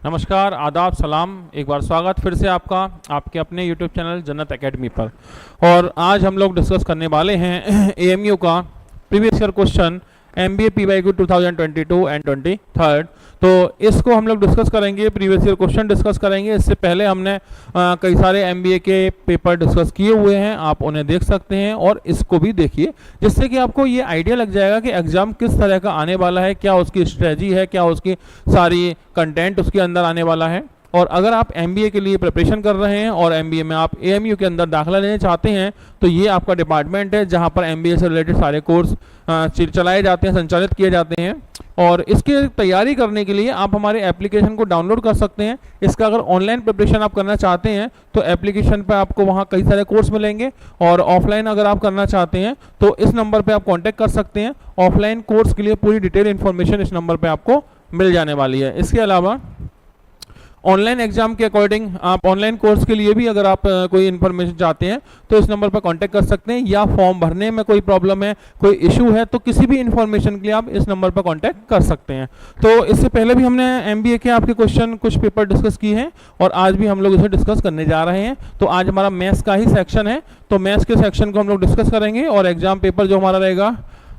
नमस्कार, आदाब, सलाम। एक बार स्वागत फिर से आपका आपके अपने यूट्यूब चैनल जन्नत एकेडमी पर। और आज हम लोग डिस्कस करने वाले हैं एएमयू का previous year question MBA PYQ 2022 and 23। तो इसको हम लोग डिस्कस करेंगे, प्रीवियस ईयर क्वेश्चन डिस्कस करेंगे। इससे पहले हमने कई सारे एमबीए के पेपर डिस्कस किए हुए हैं, आप उन्हें देख सकते हैं और इसको भी देखिए, जिससे कि आपको ये आइडिया लग जाएगा कि एग्जाम किस तरह का आने वाला है, क्या उसकी स्ट्रेटजी है, क्या उसकी सारी कंटेंट उसके अंदर आने वाला है। और अगर आप एमबीए के लिए प्रिपरेशन कर रहे हैं और एमबीए में आप एएमयू के अंदर दाखिला लेना चाहते हैं, तो ये आपका डिपार्टमेंट है जहां पर एमबीए से रिलेटेड सारे कोर्स चलाए जाते हैं, संचालित किए जाते हैं। और इसकी तैयारी करने के लिए आप हमारे एप्लीकेशन को डाउनलोड कर सकते हैं। इसका अगर ऑनलाइन प्रिपरेशन आप करना चाहते हैं तो एप्लीकेशन पे आपको वहाँ कई सारे कोर्स मिलेंगे, और ऑफलाइन अगर आप करना चाहते हैं तो इस नंबर पे आप कांटेक्ट कर सकते हैं। ऑफलाइन कोर्स के लिए पूरी डिटेल इन्फॉर्मेशन इस नंबर पे आपको मिल जाने वाली है। इसके अलावा ऑनलाइन एग्जाम के अकॉर्डिंग आप ऑनलाइन कोर्स के लिए भी अगर आप कोई इन्फॉर्मेशन चाहते हैं तो इस नंबर पर कांटेक्ट कर सकते हैं, या फॉर्म भरने में कोई प्रॉब्लम है, कोई इशू है, तो किसी भी इन्फॉर्मेशन के लिए आप इस नंबर पर कांटेक्ट कर सकते हैं। तो इससे पहले भी हमने एमबीए के आपके क्वेश्चन कुछ पेपर डिस्कस किए हैं और आज भी हम लोग इसे डिस्कस करने जा रहे हैं। तो आज हमारा मैथ्स का ही सेक्शन है, तो मैथ्स के सेक्शन को हम लोग डिस्कस करेंगे और एग्जाम पेपर जो हमारा रहेगा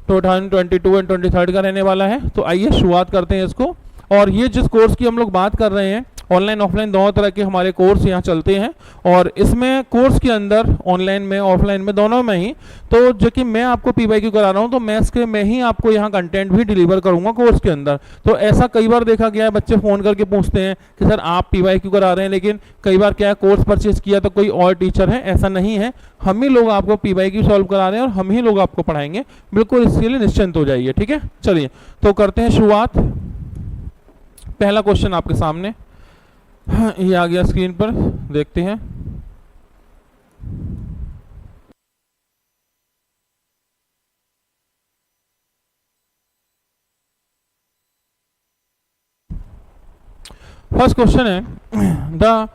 2022 एंड 23 का रहने वाला है। तो आइए शुरुआत करते हैं इसको। और ये जिस कोर्स की हम लोग बात कर रहे हैं, ऑनलाइन ऑफलाइन दोनों तरह के हमारे कोर्स यहाँ चलते हैं, और इसमें कोर्स के अंदर ऑनलाइन में ऑफलाइन में दोनों में ही, तो जो कि मैं आपको पीवाईक्यू करा रहा हूँ तो मैथ्स के मैं ही आपको यहाँ कंटेंट भी डिलीवर करूँगा कोर्स के अंदर। तो ऐसा कई बार देखा गया है, बच्चे फ़ोन करके पूछते हैं कि सर आप पीवाईक्यू करा रहे हैं, लेकिन कई बार क्या है कोर्स परचेज किया तो कोई और टीचर है, ऐसा नहीं है। हम ही लोग आपको पीवाईक्यू सॉल्व करा रहे हैं और हम ही लोग आपको पढ़ाएंगे, बिल्कुल इसके लिए निश्चिंत हो जाइए। ठीक है, चलिए तो करते हैं शुरुआत। पहला क्वेश्चन आपके सामने ये आ गया स्क्रीन पर, देखते हैं। फर्स्ट क्वेश्चन है, the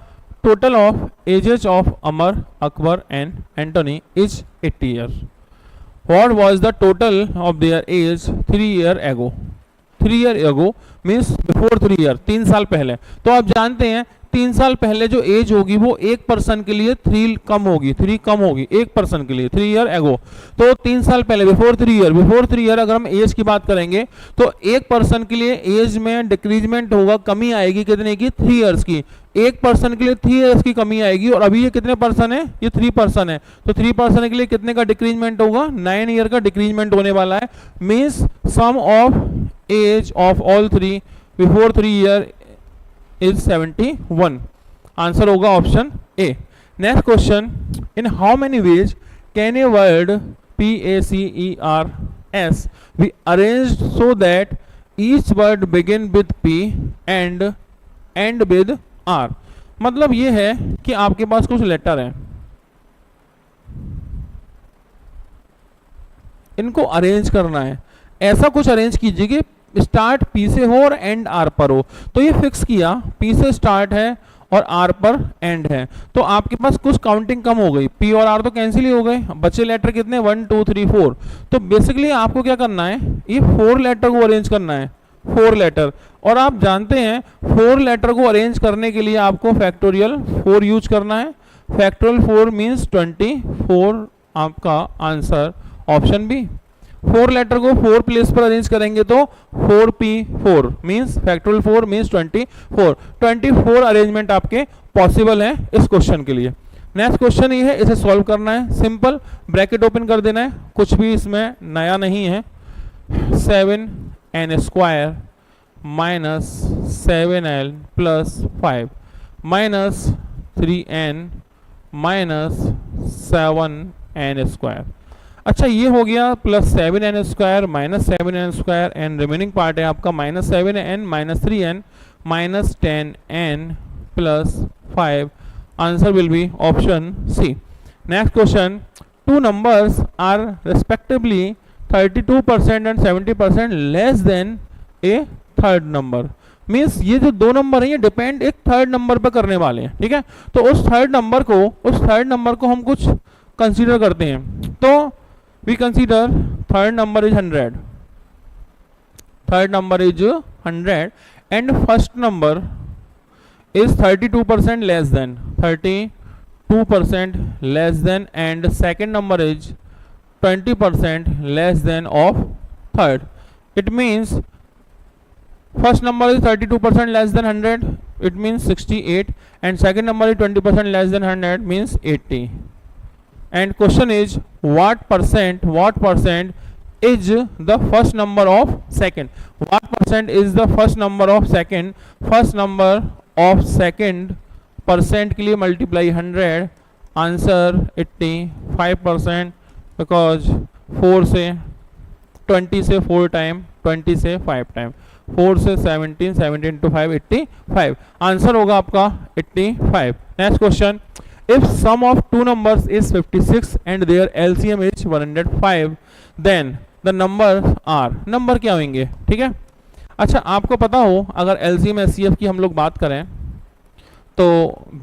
total of ages of Amar, Akbar and Antony is 80 year. What was the total of their age 3 year ago. 3 year एगो मीन्स बिफोर 3 ईयर, 3 साल पहले। तो आप जानते हैं 3 साल पहले जो एज होगी वो एक पर्सन के लिए 3 कम होगी, 3 कम होगी एक पर्सन के लिए, 3 ईयर एगो। तो 3 साल पहले बिफोर 3 ईयर अगर हम एज की बात करेंगे तो एक पर्सन के लिए एज में डिक्रीजमेंट होगा, कमी आएगी कितने की, 3 ईयर्स की। एक पर्सन के लिए 3 ईयर्स की कमी आएगी, और अभी ये कितने पर्सन है, ये 3 पर्सन है, तो 3 पर्सन के लिए कितने का डिक्रीजमेंट होगा, 9 ईयर का डिक्रीजमेंट होने वाला है। Means sum of age of all 3 before 3 year is 71। Answer होगा option A. Next question, in how many ways can a word PACERS be arranged so that each word begin with P and end with R। मतलब ये है कि आपके पास कुछ letter हैं, इनको arrange करना है। ऐसा कुछ अरेंज कीजिए कि स्टार्ट P से हो और एंड R पर हो। तो ये फिक्स किया, P से स्टार्ट है और R पर एंड है, तो आपके पास कुछ काउंटिंग कम हो गई। P और R तो कैंसिल ही हो गए, बचे लेटर कितने, 1 2 3 4। तो बेसिकली आपको क्या करना है, ये 4 लेटर को अरेंज करना है, 4 लेटर। और आप जानते हैं 4 लेटर को अरेंज करने के लिए आपको फैक्टोरियल 4 यूज करना है। Factorial 4 means 24। आपका आंसर ऑप्शन बी। 4 लेटर को 4 प्लेस पर अरेंज करेंगे तो 4P4 means factorial 4 means 24 arrangement आपके पॉसिबल है इस क्वेश्चन के लिए। नेक्स्ट क्वेश्चन ये है, इसे सॉल्व करना है, सिंपल ब्रैकेट ओपन कर देना है, कुछ भी इसमें नया नहीं है। 7n² minus 7l plus 5 minus 3n minus 7n²। अच्छा ये हो गया plus 7n² minus 7n² and remaining part है आपका minus 7n minus 3n minus 10n plus 5। Answer will be option C. Next question, 2 numbers are respectively 32% and 70% less than a third number. Means ये जो 2 number हैं ये depend एक third number पर करने वाले हैं। ठीक है, तो उस थर्ड नंबर को हम कुछ कंसीडर करते हैं। तो we consider third number is 100 and first number is 32% less than 32% less than, and second number is 20% less than of third. It means first number is 32% less than 100, it means 68, and second number is 20% less than 100, means 80. And question is what percent is the first number of second? What percent is the first number of second? First number of second percent के लिए multiply 100, answer 85%, because 4 से 20 से 4 time, 20 से 5 time, 4 से 17, 17 to 5, 85. Answer होगा आपका 85. Next question, if sum of two numbers is 56 and their LCM is 105, then the number are. Number क्या होंगे? ठीक है. अच्छा, आपको पता हो अगर एलसीएम एचसीएफ की हम लोग बात करें तो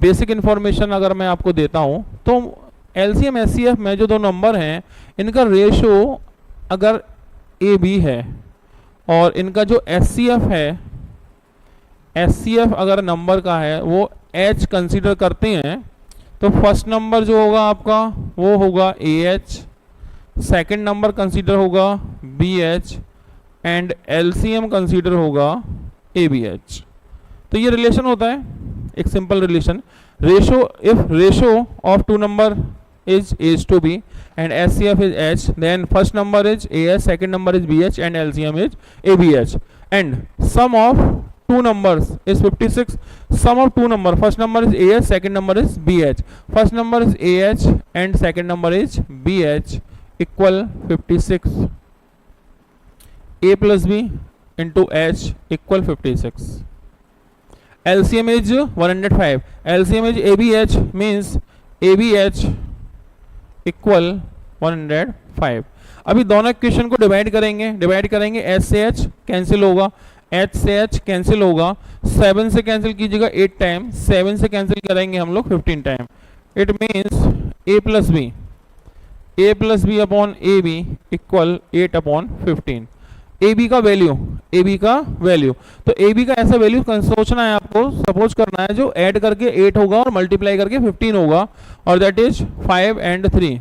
बेसिक इन्फॉर्मेशन अगर मैं आपको देता हूं तो एलसीएम एचसीएफ में जो दो नंबर हैं इनका रेशो अगर ए बी है और इनका जो एचसीएफ है, एचसीएफ अगर नंबर का है वो एच कंसीडर करते हैं तो फर्स्ट नंबर जो होगा आपका वो होगा A H, second number consider होगा B H and LCM consider होगा ए बी एच. तो ये रिलेशन होता है, एक simple relation. Ratio, if ratio of two number is to b and SCF is h, then first number is AH, second number is BH and LCM is ABH, and sum of two numbers is 56. Sum of two number, first number is AH, second number is BH, first number is AH and second number is BH equal 56. A plus B into H equal 56. LCM is 105. LCM is ABH, means ABH equal 105. अभी दोनों equation को divide करेंगे. H से H cancel होगा, H से H cancel होगा, 7 से cancel कीजिएगा 8 टाइम, 7 से कैंसिल करेंगे हम लोग 15 time. It means A plus B upon A B equal 8 upon 15. A B का वैल्यू, तो ए बी का ऐसा वैल्यू सोचना है आपको, सपोज करना है जो ऐड करके 8 होगा और मल्टीप्लाई करके 15 होगा, और that is 5 and 3.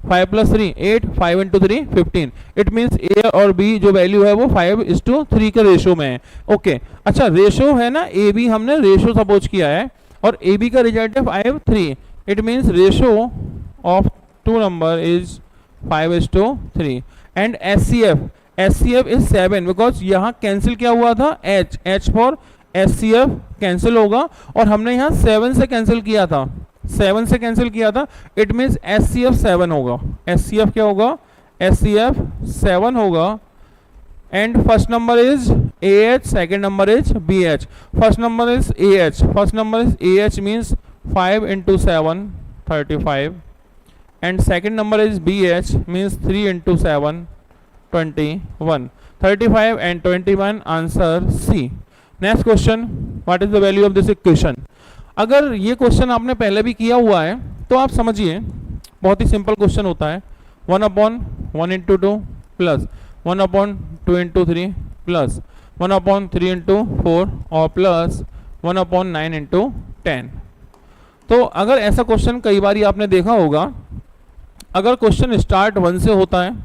5 plus 3 8, 5 into 3 15. It means ए और बी जो वैल्यू है वो 5:3 के रेशो में है. ओके अच्छा, रेशो है ना, ए बी हमने रेशो सपोज किया है और ए बी का रिजल्ट है 5:3. It means ratio of two number is 5:3. And SCF is 7 because यहाँ कैंसिल क्या हुआ था, H फॉर SCF कैंसिल होगा और हमने यहाँ 7 से कैंसिल किया था. इट मीन्स SCF 7 होगा. SCF क्या होगा, SCF 7 होगा. And first number is AH, second number is BH. First number is AH means 5 into 7 35. And second number is BH, means 3 into 7 21. 35 and 21, answer C. Next question, what is the value of this equation? अगर ये question आपने पहले भी किया हुआ है तो आप समझिए, बहुत ही सिंपल क्वेश्चन होता है. 1/1 into 2 plus 1/2 into 3 plus 1/3 into 4 और प्लस 1/9 into 10. तो अगर ऐसा क्वेश्चन कई बार आपने देखा होगा, अगर क्वेश्चन स्टार्ट 1 से होता है,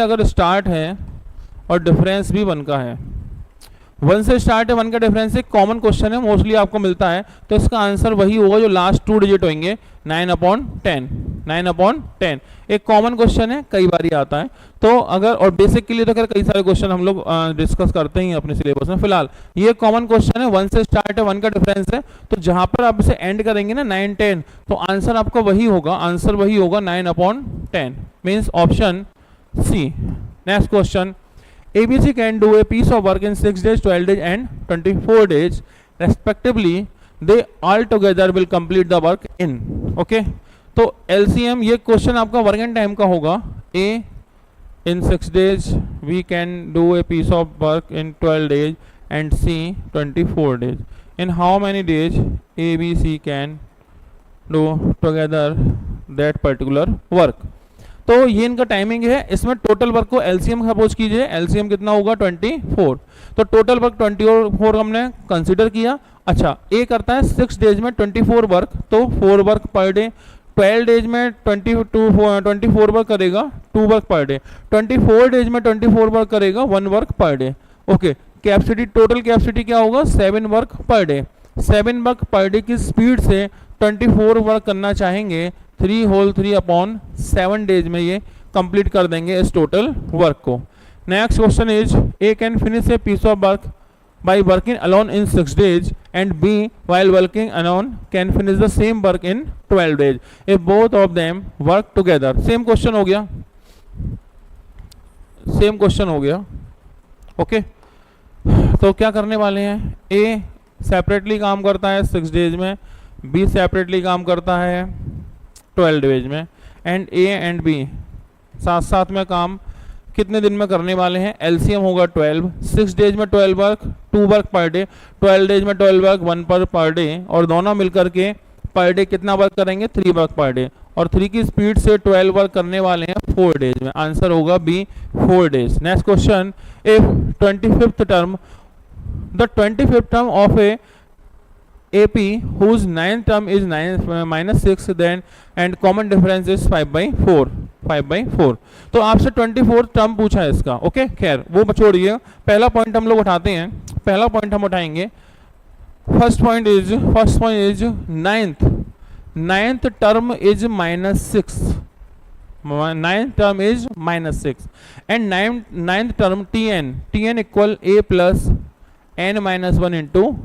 अगर स्टार्ट है और डिफरेंस भी 1 का है, 1 से स्टार्ट है, 1 का डिफरेंस एक कॉमन क्वेश्चन है, मोस्टली आपको मिलता है, तो इसका आंसर वही होगा जो लास्ट 2 डिजिट होंगे, 9/10. एक कॉमन क्वेश्चन है, कई बार आता है. तो अगर, और बेसिक के लिए तो खैर कई सारे क्वेश्चन हम लोग डिस्कस करते ही अपने सिलेबस में. फिलहाल ये कॉमन क्वेश्चन है, 1 से स्टार्ट है, 1 का डिफरेंस है, तो जहां पर आप इसे एंड करेंगे ना 9, 10, तो आंसर आपका वही होगा, 9/10, means option C. Next question, ABC can do a piece of work in 6 days, 12 days and 24 days respectively. They all together will complete the work in. Okay, तो LCM, ये क्वेश्चन आपका work and time का होगा. A in 6 days we can do a piece of work in 12 days and C 24 days. In how many days A, B, C can do together that particular work? तो ये इनका timing है। इसमें total work को LCM suppose कीजिए, LCM कितना होगा 24, तो टोटल वर्क 24 हमने कंसीडर किया। अच्छा, ए करता है 6 डेज में 24 वर्क, तो 4 वर्क पर डे। 12 डेज में 24 वर्क करेगा, 2 वर्क पर डे। 24 डेज में 24 वर्क करेगा, 1 work per day. Okay, capacity, total capacity क्या होगा 7 work per day. 7 work per day की स्पीड से 24 वर्क करना चाहेंगे, 3 होल 3 अपॉन 7 डेज में ये कंप्लीट कर देंगे इस टोटल वर्क को। Next question is A can finish a piece of work by working alone in 6 days and B while working alone can finish the same work in 12 days if both of them work together। Same question हो गया, same question हो गया। Okay, तो क्या करने वाले हैं, ए separately काम करता है 6 डेज में, बी सेपरेटली काम करता है 12 डेज में, एंड ए एंड बी साथ साथ में काम कितने दिन में करने वाले हैं। एलसीएम होगा 12, 6 डेज में 12 work, 2 work per day, 12 days में 12 वर्क, 1 पर डे, और दोनों मिलकर के पर डे कितना वर्क करेंगे 3 वर्क पर डे, और 3 की स्पीड से 12 वर्क करने वाले हैं 4 डेज में। आंसर होगा B 4 days. Next question, if 25th term the 25th term of a AP whose 9th term is -6 then and common difference is 5/4। तो आपसे 24th टर्म पूछा है इसका। ओके, खैर वो छोड़िए, पहला पॉइंट हम लोग उठाते हैं। पहला पॉइंट हम उठाएंगे, first point is ninth term is -6, ninth term is -6 and ninth term TN equal A plus n-1 into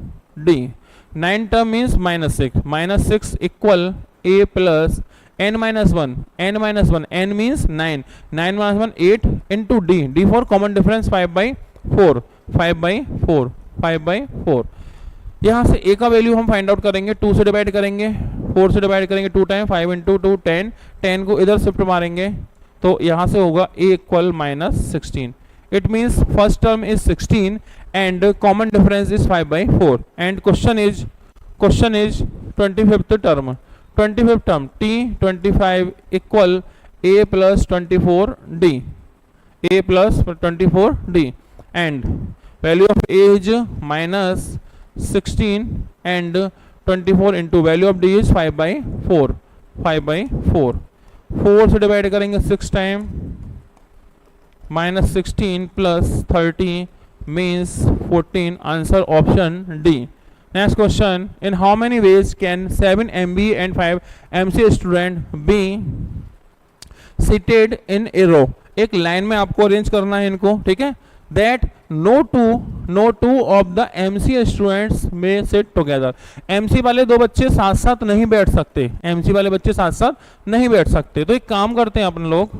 D। 9 term means -6 equal A plus n-1, n means 9 minus 1 8 into D for common difference 5/4। यहाँ से A का value हम find out करेंगे, 2 से divide करेंगे, 4 से divide करेंगे 2 time, 5 into 2 10 को इधर शिफ्ट मारेंगे तो यहाँ से होगा A equal -16। It means first term is 16 and common difference is 5/4 and question is 25th term T 25 equal A plus 24D and value of A is -16 and 24 into value of D is 5/4। 4 से divide करेंगे 6 time, -16 plus 30 means 14। Answer option D। Next question, in how many ways can 7 MBA and 5 MCA student be seated in a row? एक line में आपको arrange करना है इनको, ठीक है। That no two of the MCA students may sit together। MC वाले दो बच्चे साथ साथ नहीं बैठ सकते, MC वाले बच्चे साथ साथ नहीं बैठ सकते। तो एक काम करते हैं अपन लोग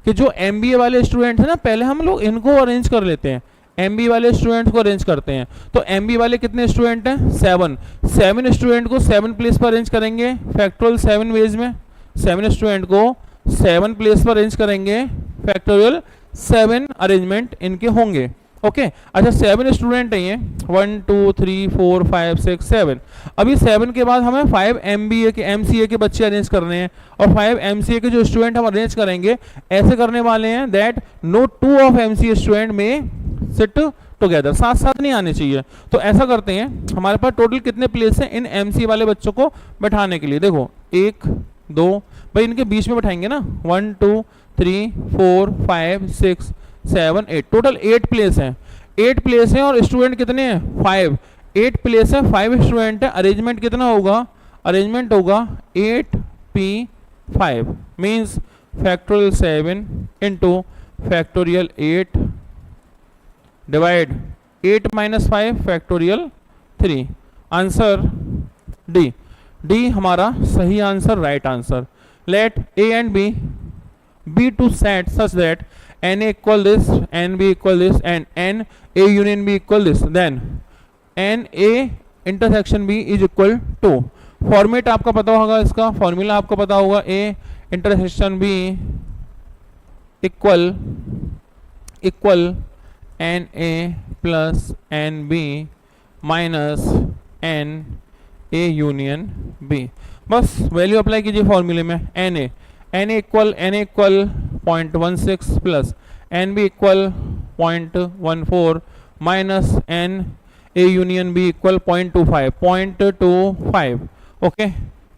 कि जो MBA वाले स्टूडेंट हैं ना, पहले हम लोग इनको अरेंज कर लेते हैं, MBA वाले स्टूडेंट्स को अरेंज करते हैं। तो MBA वाले कितने स्टूडेंट हैं 7 स्टूडेंट को 7 प्लेस पर अरेंज करेंगे फैक्टोरियल 7 वेज में। 7 स्टूडेंट को 7 प्लेस पर अरेंज करेंगे, फैक्टोरियल 7 अरेंजमेंट इनके होंगे। ओके, अच्छा 7 स्टूडेंट हैं ये, 1 2 3 4 5 6 7। अभी 7 के बाद हमें 5 MBA के MCA के बच्चे अरेंज करने हैं, और 5 MCA के जो स्टूडेंट हम अरेंज करेंगे ऐसे करने वाले हैं that no 2 of MCA student में सिट टुगेदर, साथ साथ नहीं आने चाहिए। तो ऐसा करते हैं, हमारे पास टोटल कितने प्लेस हैं इन MCA वाले बच्चों को बैठाने के लिए। देखो 1 2, भाई इनके बीच में बैठाएंगे ना, 1 2 3 4 5 6 7 8, टोटल 8 प्लेस हैं। 8 प्लेस हैं और स्टूडेंट कितने हैं 5। 8 प्लेस है, 5 स्टूडेंट है, अरेंजमेंट कितना होगा, अरेंजमेंट होगा 8p5 means factorial 7 into factorial 8 divide 8 - 5 factorial 3। Answer D हमारा सही answer, right answer. Let A and B be to set such that NA equal this, NB equal this and NA union B equal this, then NA intersection B is equal to, format आपका पता होगा, इसका formula आपको पता होगा, A intersection B equal NA plus NB minus NA union B। बस value apply कीजिए फॉर्मूले में, N equal 0.16 plus N B equal 0.14 minus N A union B equal 0.25 okay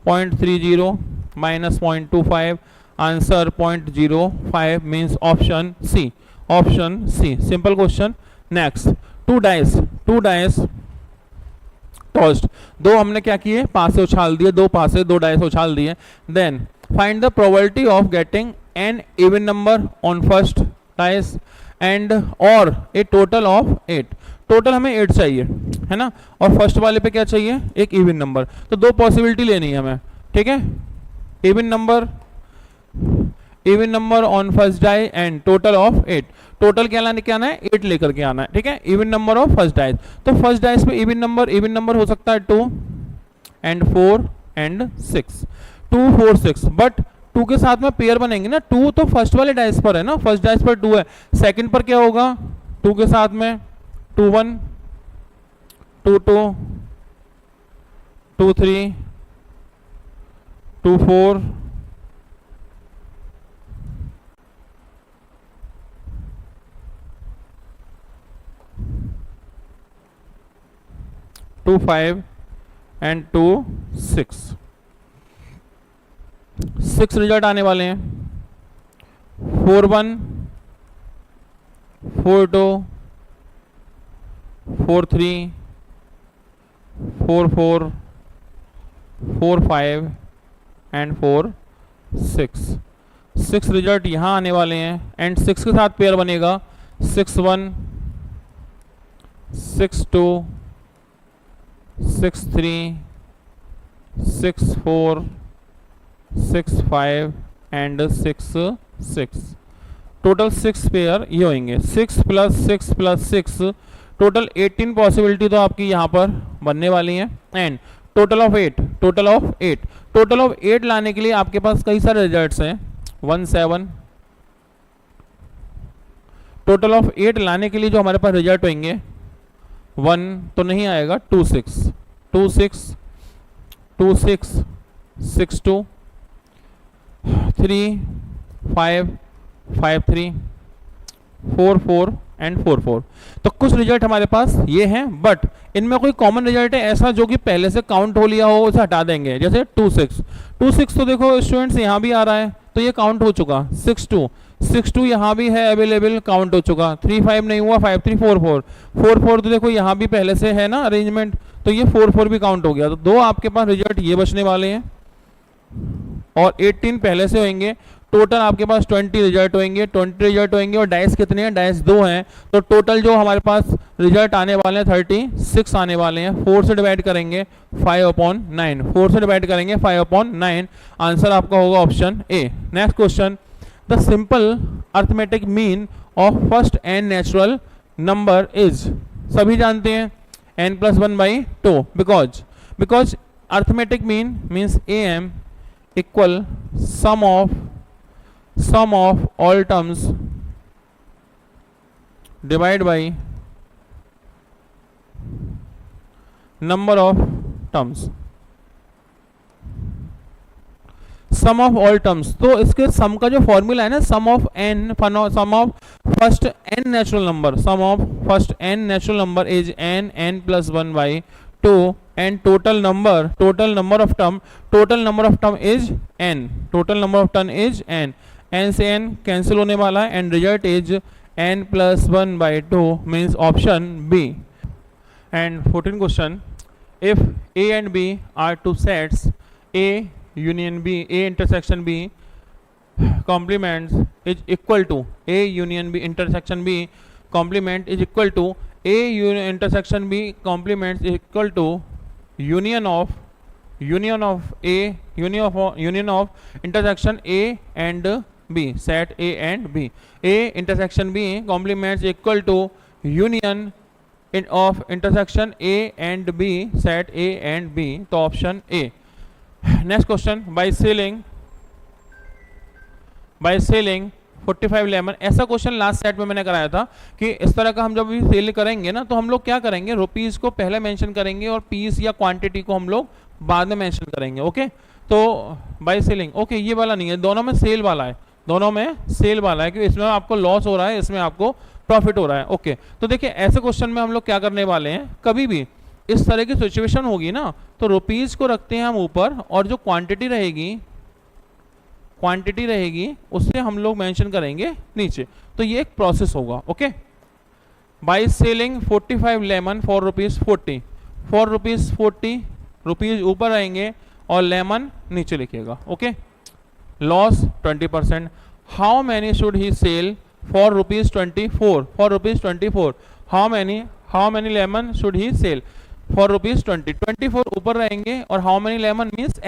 0.30 minus 0.25 answer 0.05 means option C, option C, simple question. Next, two dice tossed, दो हमने क्या किए, पासे उछाल दिए, दो पासे दो डाइस उछाल दिए। Then find the probability of getting an even number on first dice and और ए टोटल ऑफ 8। टोटल हमें 8 चाहिए है ना, और फर्स्ट वाले पे क्या चाहिए, एक इवन नंबर। तो दो पॉसिबिलिटी लेनी है हमें, ठीक है। Even number on first die and total of 8। Total क्या लाने के आना है, 8 लेकर के आना है, ठीक है। Even number of first dice, तो फर्स्ट डाइस पे इवन नंबर हो सकता है 2 एंड 4 एंड 6, 2 4 6, बट 2 के साथ में पेयर बनेंगे ना। 2 तो फर्स्ट वाले डाइस पर है ना, फर्स्ट डाइस पर 2 है, सेकंड पर क्या होगा, 2 के साथ में 2 1 2 2 2 3 2 4 2 5 एंड 2 6। 6 रिजल्ट आने वाले हैं, 4 1 4 2 4 3 4 4 4 5 एंड 4 6। 6 रिजल्ट यहाँ आने वाले हैं एंड 6 के साथ पेयर बनेगा 6 1 6 2 6 3 6 4 6 5 एंड 6 6। टोटल 6 पेयर ये होंगे, 6 प्लस 6 प्लस 6, टोटल 18 पॉसिबिलिटी तो आपकी यहाँ पर बनने वाली हैं। एंड टोटल ऑफ 8 लाने के लिए आपके पास कई सारे रिजल्ट्स हैं, 1 7। टोटल ऑफ 8 लाने के लिए जो हमारे पास रिजल्ट होंगे, 1 तो नहीं आएगा, 2 6 2 6 2 6 6 2 3 5 5 3 4 4 एंड 4 4। तो कुछ रिजल्ट हमारे पास ये हैं, बट इनमें कोई कॉमन रिजल्ट है ऐसा जो कि पहले से काउंट हो लिया हो, उसे हटा देंगे। जैसे 2 6 तो देखो स्टूडेंट्स यहाँ भी आ रहा है तो ये काउंट हो चुका। 6 2 यहाँ भी है अवेलेबल, काउंट हो चुका। 3 5 नहीं हुआ, 5 3 4 4 4 4 तो देखो यहाँ भी पहले से है ना अरेंजमेंट, तो ये 4 4 भी काउंट हो गया। तो दो आपके पास रिजल्ट ये बचने वाले हैं और 18 पहले से होंगे। टोटल आपके पास 20 रिजल्ट होंगे और डाइस कितने हैं, डाइस 2 हैं। तो टोटल जो हमारे पास रिजल्ट आने वाले हैं 36 आने वाले हैं। 4 से डिवाइड करेंगे 5/9, 4 से डिवाइड करेंगे 5/9, आंसर आपका होगा option A. Next question, the simple arithmetic mean of first N natural number is. सभी जानते हैं n+1/2, because arithmetic mean means am equal sum of all terms divide by number of terms, sum of all terms. तो इसके sum का जो formula है ना, sum of first n natural number is n+1/2 and total number of term is n, n से n cancel होने वाला है and result is n+1/2 means option B. And 14 question, if a and b are two sets a union b, a intersection b complements is equal to a union b intersection b complement is equal to a intersection b complements is equal to union of intersection a and b, set a and b, a intersection b complements equal to union of intersection a and b, set a and b, तो option A. Next question, bye selling 45 lemon. ऐसा question last set में मैंने कराया था कि इस तरह का हम जब भी सेल करेंगे ना, तो हम लोग क्या करेंगे, रुपीस को पहले मेंशन करेंगे और पीस या क्वांटिटी को हम लोग बाद में मेंशन करेंगे। ओके, तो बाय सेलिंग, ओके ये वाला नहीं है, दोनों में सेल वाला है, दोनों में सेल वाला है, क्योंकि इसमें आपको लॉस हो रहा है, इसमें आपको प्रॉफिट हो रहा है। ओके तो देखिए ऐसे क्वेश्चन में हम लोग क्या करने वाले हैं, कभी भी इस तरह की सिचुएशन होगी ना तो रुपीज को रखते हैं हम ऊपर और जो क्वांटिटी रहेगी उससे हम लोग मेंशन करेंगे नीचे, तो ये एक प्रोसेस होगा। Okay by selling 45 lemon for rupees 40, for rupees 40, rupees ऊपर आएंगे और लेमन नीचे लिखिएगा। Okay loss 20%, how many should he sell for rupees 24, for rupees 24, how many lemon should he sell for rupees 20, 24 ऊपर रहेंगे और how many lemon means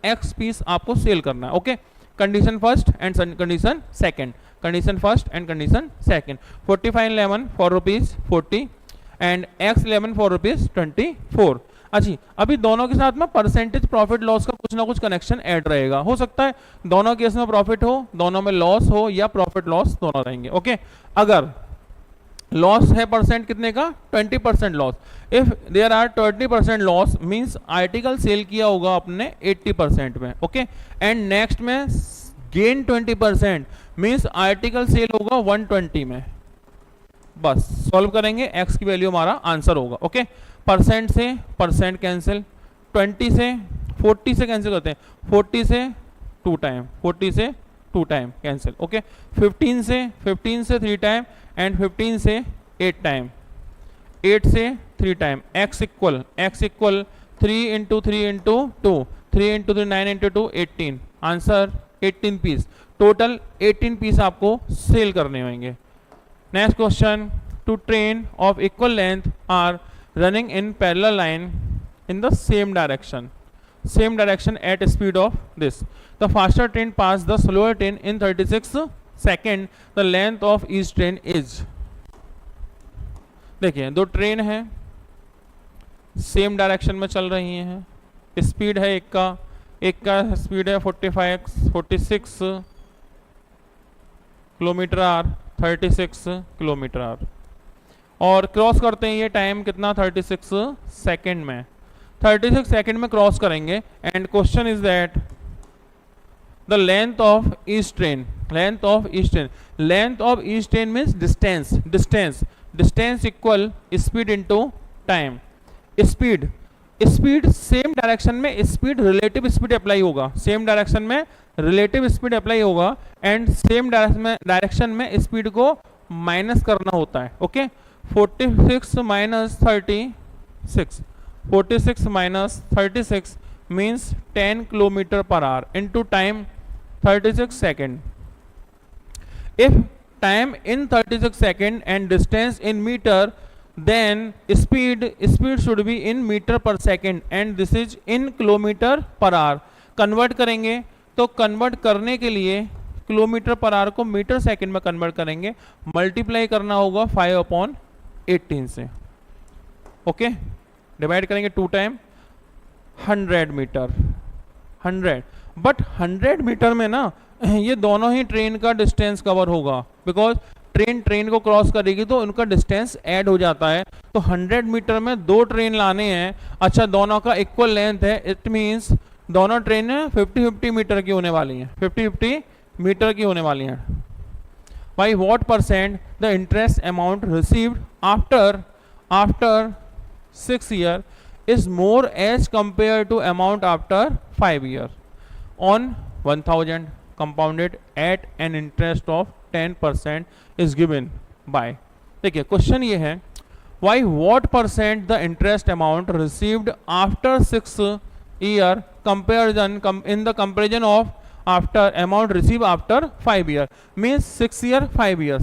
x piece आपको sell करना है। Okay condition first and condition second, condition first and condition second, 45 lemon for rupees 40 and x lemon for rupees 24। अच्छी अभी दोनों के साथ में परसेंटेज प्रॉफिट लॉस का कुछ ना कुछ कनेक्शन ऐड रहेगा, हो सकता है दोनों केस में प्रॉफिट हो, दोनों में लॉस हो, या प्रॉफिट लॉस दोनों रहेंगे। ओके अगर लॉस है परसेंट कितने का 20% loss, if there are 20% loss means article sell किया होगा अपने 80% में। ओके एंड नेक्स्ट में गेन 20% मींस आर्टिकल सेल होगा 120 में। बस सॉल्व करेंगे, एक्स की वैल्यू हमारा आंसर होगा। ओके परसेंट से परसेंट कैंसिल, 20 से 40 से कैंसिल करते हैं, 40 से 2 टाइम, 40 से 2 टाइम कैंसिल। ओके 15 से 3 टाइम एंड 15 से 8 टाइम, 8 से 3 time, x equal 3 into 3 into 2, 3 into 3 9 into 2 18, answer 18 piece, total 18 piece आपको सेल करने होंगे। Next question, two train of equal length are running in parallel line in the same direction at speed of this, the faster train pass the slower train in 36 second, the length of each train is। देखिए दो train है same direction में चल रही हैं, speed है एक का स्पीड है 46 किलोमीटर आर, 36 किलोमीटर आर, और क्रॉस करते हैं ये टाइम कितना 36 सेकेंड में, 36 सेकेंड में क्रॉस करेंगे। And question is that the length of each train, length of each train means distance equal speed into time. Speed same direction में speed relative speed apply होगा, same direction में relative speed apply होगा and same direction में speed को minus करना होता है। Okay 46 minus 36 means 10 kilometer per hour into time 36 second. If time in 36 second and distance in meter, then speed should be in meter per second and this is in kilometer per hour. Convert करेंगे तो convert करने के लिए kilometre per hour को metre second में convert करेंगे, multiply करना होगा 5/18 से। ओके डिवाइड करेंगे 2 टाइम 100 मीटर, 100 बट 100 मीटर में ना ये दोनों ही ट्रेन का डिस्टेंस कवर होगा, बिकॉज ट्रेन को क्रॉस करेगी तो उनका डिस्टेंस ऐड हो जाता है। तो 100 मीटर में 2 ट्रेन लाने हैं, अच्छा दोनों का इक्वल लेंथ है, इट मींस दोनों ट्रेनें 50-50 मीटर की होने वाली हैं, 50-50 मीटर की होने वाली हैं। By what percent the interest amount received after 6 year is more as compared to amount after 5 years on 1000 compounded at an interest of 10% is given by। देखिए क्वेश्चन ये है why what percent the interest amount received after 6 year comparison in the comparison of after amount received after 5 year means 6 year 5 year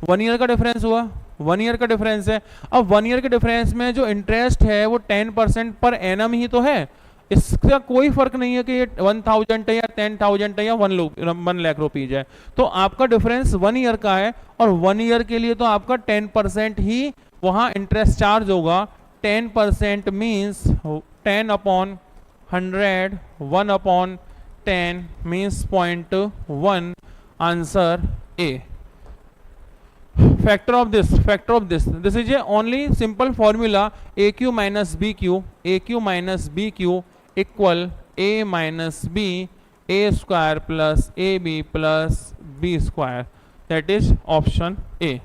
1 year का difference हुआ, 1 year का difference है। अब 1 year के difference में जो इंटरेस्ट है वो 10% पर एनम ही तो है, इसका कोई फर्क नहीं है कि ये 1000 है या 10,000 है या 1 लाख रुपीज है। तो आपका डिफरेंस 1 ईयर का है और 1 ईयर के लिए तो आपका 10% ही वहाँ इंटरेस्ट चार्ज होगा। 10% means 10/100, 1/10 means 0.1, answer A. factor of this is a only simple formula, aq minus bq equal a minus b a square plus ab plus b square. That is option A.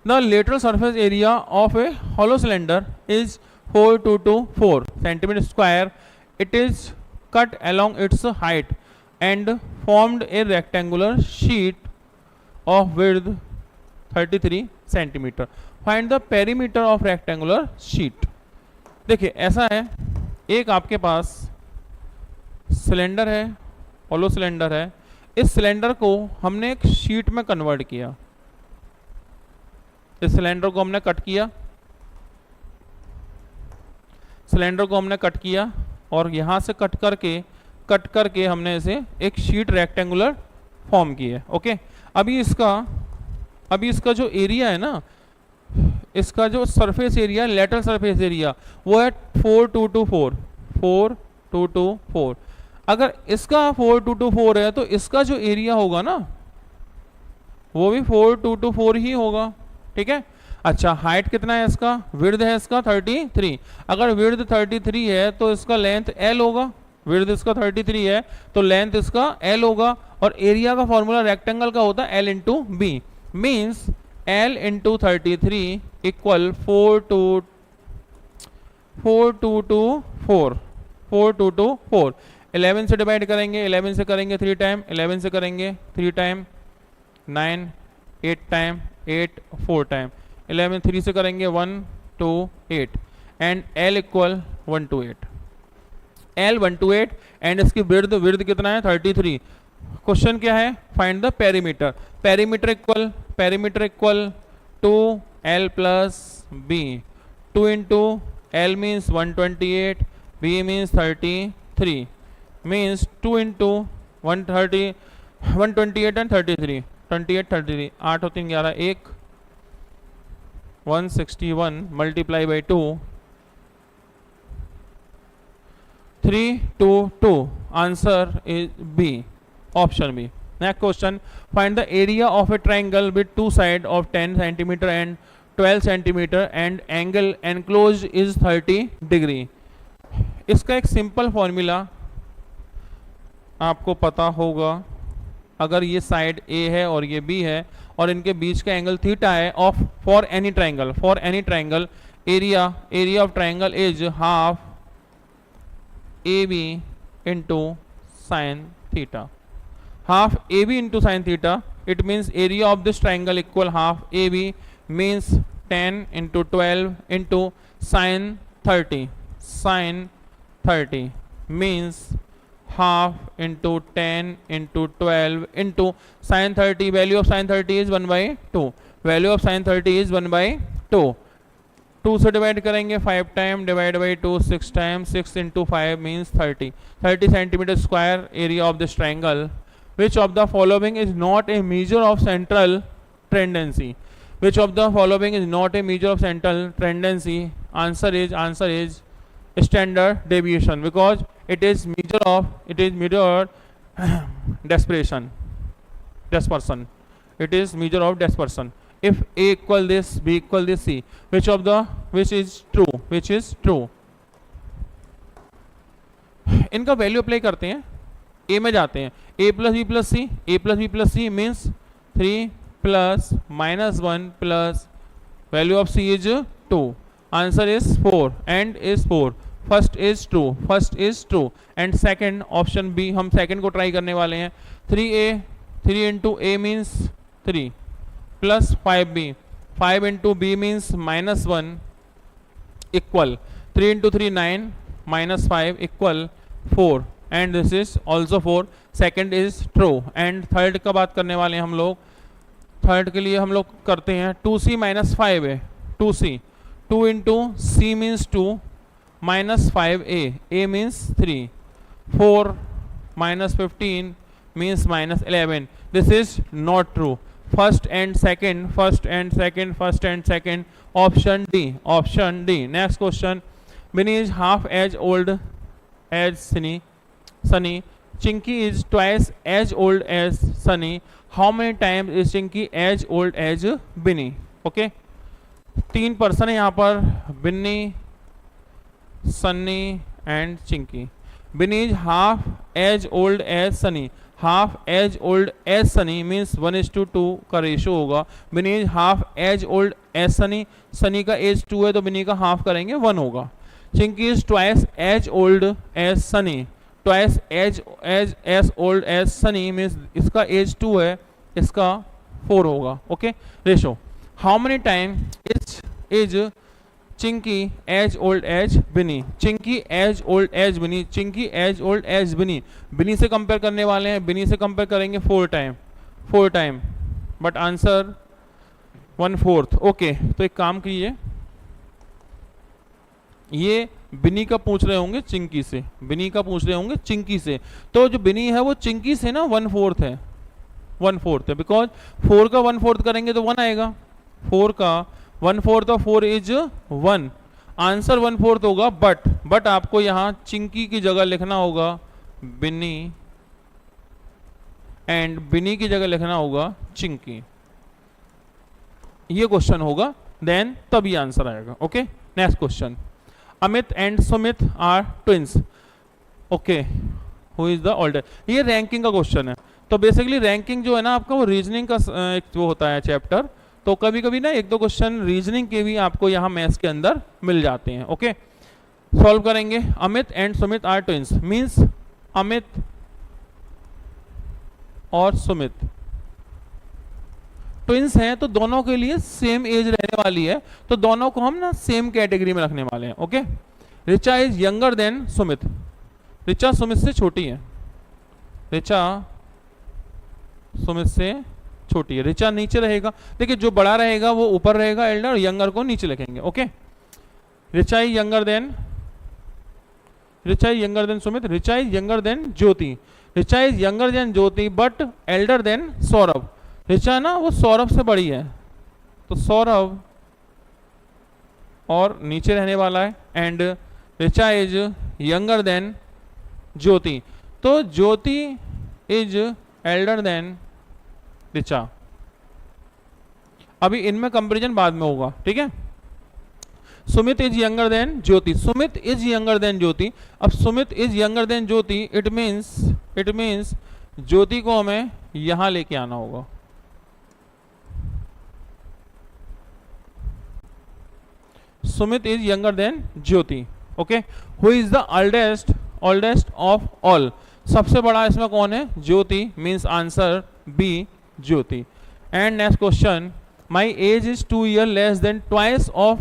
The lateral surface area of a hollow cylinder is 424 centimeter square. It is cut along its height and formed a rectangular sheet of width 33 centimeter. Find the perimeter of rectangular sheet. देखिए ऐसा है, एक आपके पास cylinder है, hollow cylinder है. इस cylinder को हमने एक शीट में कन्वर्ट किया. इस सिलेंडर को हमने कट किया, सिलेंडर को हमने कट किया और यहाँ से कट करके हमने इसे एक शीट रेक्टेंगुलर फॉर्म की है. ओके, अभी इसका जो एरिया है ना, इसका जो surface area, lateral surface area, वो है 4224. अगर इसका 4224 है तो इसका जो एरिया होगा ना वो भी 4224 ही होगा. ठीक है. अच्छा, हाइट कितना है इसका, विड्थ है इसका 33. अगर विड्थ 33 है तो इसका लेंथ L होगा. विड्थ इसका 33 है तो लेंथ इसका L होगा. और एरिया का फॉर्मूला रेक्टेंगल का होता है L into B. Means L into 33 equal 4224. 11 से डिवाइड करेंगे, 11 से करेंगे 3 टाइम, 11 से करेंगे 3 टाइम, 9, 8 टाइम, 8 4 टाइम, 11 3 से करेंगे 1 2 8 and L equal 128. L 128 and इसकी विड्थ कितना है 33. क्वेश्चन क्या है, find the perimeter. Perimeter equal 2L plus B. 2 into L means 128, B means 33, means 2 into 128 and 33, 28 8 और 3 11, 161 multiply by 2, 322. Answer is B, option B. Next question, find the area of a triangle with two sides of 10 centimeter and 12 centimeter and angle enclosed is 30 degree. इसका एक simple formula आपको पता होगा. अगर ये side A है और ये B है और इनके बीच का एंगल थीटा है of for any triangle area of triangle is half AB into sine theta. Half AB into sin theta, it means area of this triangle equal half AB, means 10 into 12 into sin 30. Sin 30 means half into 10 into 12 into sin 30. Value of sin 30 is 1 by 2. Value of sin 30 is 1 by 2. 2 से divide करेंगे 5 time, divide by 2 6 time, 6 into 5 means 30. 30 centimeter square area of this triangle. Which of the following is not a measure of central tendency? Which of the following is not a measure of central tendency? Answer is standard deviation, because it is measure dispersion. It is measure of dispersion. If A equal this, B equal this, C, which is true? इनका value apply करते हैं, A में जाते हैं. A plus B plus C means 3 plus -1 plus value of C is 2. Answer is 4 and is 4. First is true and second option B. हम second को try करने वाले हैं. 3 इंटू A means 3 plus 5B. 5 into B means -1 equal 3 into 3 9 -5 equal 4 and this is also 4. Second is true. And third का बात करने वाले हैं हम लोग. थर्ड के लिए हम लोग करते हैं 2C माइनस 5 है. 2C 2 into C means 2 minus 5A. A means 3. 4 minus 15 means -11. This is not true. First and second option D. Next question. Binny is half as old as Sunny. Chinky is twice as old as Sunny. How many times is Chinky as old as Binny? Okay, 3 person है यहाँ पर, Binny, Sunny and Chinki. Binny is half as old as Sunny, half as old as Sunny means 1:2 का ratio होगा। Binny is half as old as Sunny, Sunny का age 2 है तो बिनी का half करेंगे 1 होगा। Chinki is twice as old as Sunny, twice as old as Sunny means इसका एज 2 है, इसका 4 होगा। Okay, ratio. How many time is Chinki as old as Binny, Chinki as old as Binny, Chinki as old as बिनी, बिनी से कंपेयर करने वाले हैं, बिनी से कंपेयर करेंगे 4 टाइम, बट आंसर 1/4। ओके, तो एक काम कीजिए, ये बिनी का पूछ रहे होंगे चिंकी से, बिनी का पूछ रहे होंगे चिंकी से, तो जो बिनी है वो चिंकी से ना 1/4 है, 1/4 है, बिकॉज 4 का 1/4 करेंगे तो 1 आएगा, 4 का 1/4 ऑफ 4 इज 1, आंसर 1/4 होगा। बट आपको यहां चिंकी की जगह लिखना होगा बिनी एंड बिनी की जगह लिखना होगा चिंकी, ये क्वेश्चन होगा, देन तभी आंसर आएगा। Okay, next question. Amit and Sumit are twins, okay, who is the older, ये रैंकिंग का क्वेश्चन है। तो बेसिकली रैंकिंग जो है ना आपका वो रीजनिंग का एक वो होता है चैप्टर, तो कभी कभी ना 1-2 क्वेश्चन रीजनिंग के भी आपको यहाँ मैथ्स के अंदर मिल जाते हैं। ओके, सॉल्व करेंगे। Amit and Sumit are twins means Amit और सुमित ट्विंस हैं, तो दोनों के लिए सेम एज रहने वाली है, तो दोनों को हम ना सेम कैटेगरी में रखने वाले हैं। Okay, Richa is younger than Sumit, Richa Sumit से छोटी है, रिचा सुमित से छोटी है, रिचा नीचे रहेगा, देखिए जो बड़ा रहेगा वो ऊपर रहेगा एल्डर, और यंगर को नीचे लिखेंगे। Okay, Richa is younger than Sumit, Richa is younger than Jyoti, Richa is younger than Jyoti but elder than Saurabh, Richa ना वो सौरभ से बड़ी है, तो सौरभ और नीचे रहने वाला है, and Richa is younger than Jyoti, तो Jyoti is elder than Richa. अभी इनमें कंपैरिजन बाद में होगा, ठीक है। Sumit is younger than Jyoti, Sumit is younger than Jyoti, अब Sumit is younger than Jyoti, it means Jyoti को हमें यहां लेके आना होगा, Sumit is younger than Jyoti. Okay, who is the oldest of all, सबसे बड़ा इसमें कौन है, Jyoti, means answer B Jyoti. And next question, my age is 2 years less than twice of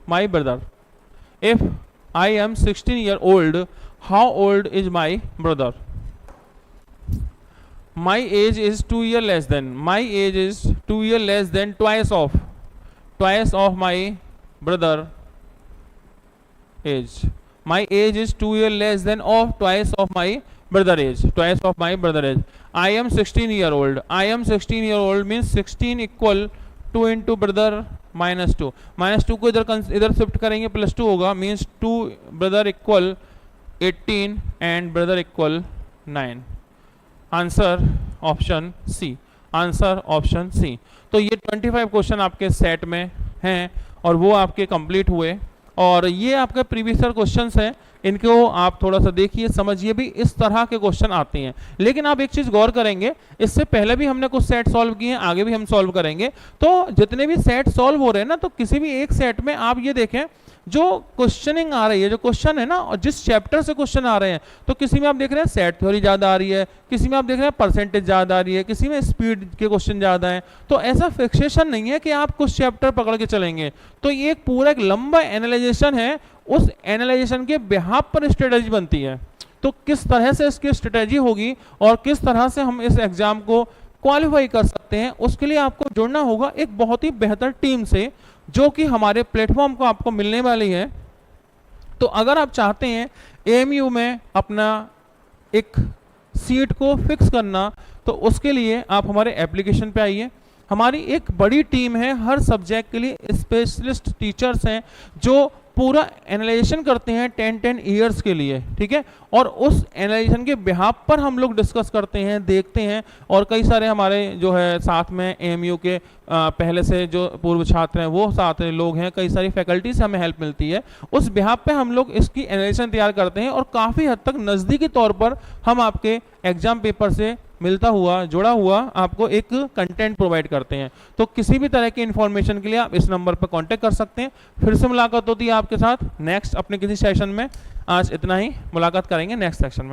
my brother, if I am 16 years old, how old is my brother. My age is 2 years less than, my age is 2 years less than twice of my brother age, my age is 2 years less than of twice of my brother age, twice of my brother age. I am 16 years old, I am 16 years old means 16 equal 2 into brother minus 2, minus 2 को इधर shift करेंगे plus 2 होगा, means 2 brother equal 18 and brother equal 9, answer option C, answer option C. तो ये 25 question आपके set में हैं और वो आपके कंप्लीट हुए, और ये आपके प्रीवियस ईयर क्वेश्चंस हैं, इनको आप थोड़ा सा देखिए समझिए, भी इस तरह के क्वेश्चन आते हैं। लेकिन आप एक चीज गौर करेंगे, इससे पहले भी हमने कुछ सेट सॉल्व किए हैं, आगे भी हम सॉल्व करेंगे, तो जितने भी सेट सॉल्व हो रहे हैं ना, तो किसी भी एक सेट में आप ये देखें जो क्वेश्चनिंग आ रही है, जो क्वेश्चन है ना, और जिस चैप्टर से क्वेश्चन आ रहे हैं, तो किसी में आप देख रहे हैं सेट थ्योरी ज़्यादा आ रही है, किसी में आप देख रहे हैं परसेंटेज ज़्यादा आ रही है, किसी में स्पीड के क्वेश्चन ज़्यादा है। तो ऐसा फिक्सेशन नहीं है कि आप कुछ चैप्टर पकड़ के चलेंगे, तो ये एक पूरा एक लंबा एनालाइजेशन है, उस एनालाइजेशन के बिहाफ पर स्ट्रेटजी बनती है। तो किस तरह से इसकी स्ट्रेटजी होगी और किस तरह से हम इस एग्जाम को क्वालिफाई कर सकते हैं, उसके लिए आपको जुड़ना होगा एक बहुत ही बेहतर टीम से, जो कि हमारे प्लेटफॉर्म को आपको मिलने वाली है। तो अगर आप चाहते हैं एएमयू में अपना एक सीट को फिक्स करना, तो उसके लिए आप हमारे एप्लीकेशन पे आइए। हमारी एक बड़ी टीम है, हर सब्जेक्ट के लिए स्पेशलिस्ट टीचर्स हैं जो पूरा एनालाइजेशन करते हैं 10 ईयर्स के लिए, ठीक है, और उस एनालाइजेशन के बिहाफ पर हम लोग डिस्कस करते हैं, देखते हैं, और कई सारे हमारे जो है साथ में एएमयू के पहले से जो पूर्व छात्र हैं वो साथ में लोग हैं, कई सारी फैकल्टी से हमें हेल्प मिलती है, उस बिहाफ पे हम लोग इसकी एनालाइजेशन तैयार करते हैं और काफ़ी हद तक नज़दीकी तौर पर हम आपके एग्जाम पेपर से मिलता हुआ, जुड़ा हुआ आपको एक कंटेंट प्रोवाइड करते हैं। तो किसी भी तरह की इंफॉर्मेशन के लिए आप इस नंबर पर कांटेक्ट कर सकते हैं। फिर से मुलाकात होती है आपके साथ नेक्स्ट अपने किसी सेशन में। आज इतना ही, मुलाकात करेंगे नेक्स्ट सेक्शन में।